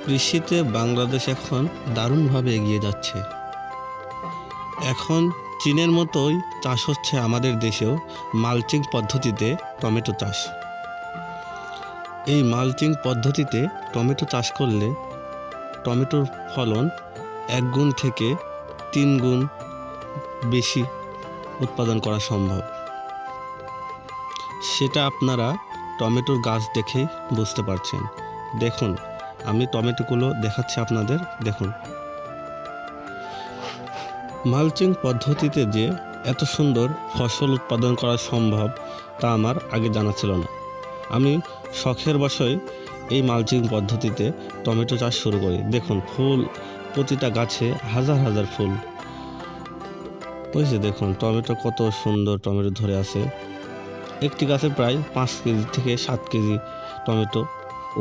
কৃষিতে বাংলাদেশ এখন দারুণভাবে এগিয়ে যাচ্ছে। এখন চীনের মতোই চাষ হচ্ছে আমাদের দেশেও মালচিং পদ্ধতিতে টমেটো চাষ। এই মালচিং পদ্ধতিতে টমেটো চাষ করলে টমেটোর ফলন 1 গুণ থেকে 3 গুণ বেশি উৎপাদন করা সম্ভব। সেটা আপনারা টমেটোর গাছ দেখেই বুঝতে পারছেন। দেখুন, আমি টমেটোগুলো দেখাচ্ছি আপনাদের। দেখুন, মালচিং পদ্ধতিতে যে এত সুন্দর ফসল উৎপাদন করা সম্ভব তা আমার আগে জানা ছিল না। আমি শখের বশে এই মালচিং পদ্ধতিতে টমেটো চাষ শুরু করি। দেখুন, ফুল প্রতিটা গাছে হাজার হাজার ফুল। ওই যে দেখুন, টমেটো কত সুন্দর টমেটো ধরে আছে। একটি গাছে প্রায় 5 কেজি থেকে 7 কেজি টমেটো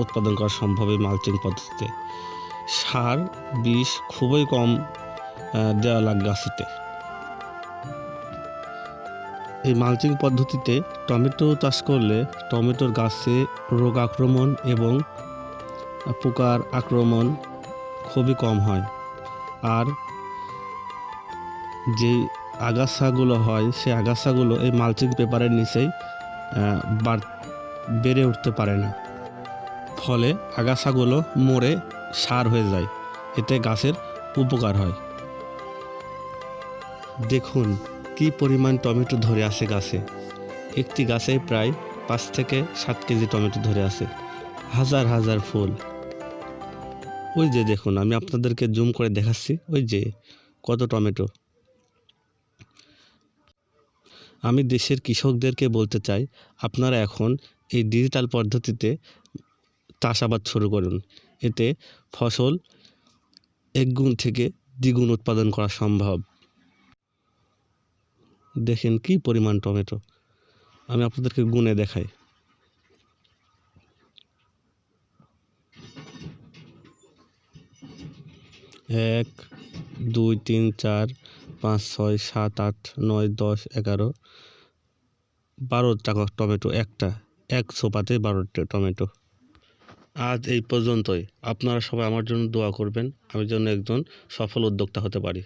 উৎপাদন করা সম্ভব এই মালচিং পদ্ধতিতে। সার বিষ খুবই কম দেওয়া লাগে গাছেতে। এই মালচিং পদ্ধতিতে টমেটো চাষ করলে টমেটোর গাছে রোগ আক্রমণ এবং পোকার আক্রমণ খুবই কম হয়। আর যে আগাছাগুলো হয় সেই আগাছাগুলো এই মালচিং পেপারের নিচেই বেড়ে উঠতে পারে না, ফলে আগাছাগুলো মরে সার হয়ে যায়। এতে গাছের উপকার হয়। দেখুন কি পরিমাণ টমেটো ধরে আছে গাছে। একটি গাছে প্রায় 5 থেকে 7 কেজি টমেটো ধরে আছে, হাজার হাজার ফুল। ওই যে দেখুন, আমি আপনাদেরকে জুম করে দেখাচ্ছি, ওই যে কত টমেটো। আমি দেশের কৃষকদেরকে বলতে চাই, আপনারা এখন এই ডিজিটাল পদ্ধতিতে চাষাবাদ শুরু করুন। এতে ফসল 1 গুণ থেকে 2 গুণ উৎপাদন করা সম্ভব। দেখেন কি পরিমাণ টমেটো, আমি আপনাদেরকে গুণে দেখাই। 1 2 3 4 5 6 7 8 9 10 11 12টা টমেটো, এক সোপাতে 12টা টমেটো। আজ এই পর্যন্তই। আপনারা সবাই আমার জন্য দোয়া করবেন, আমি যেন একজন সফল উদ্যোক্তা হতে পারি।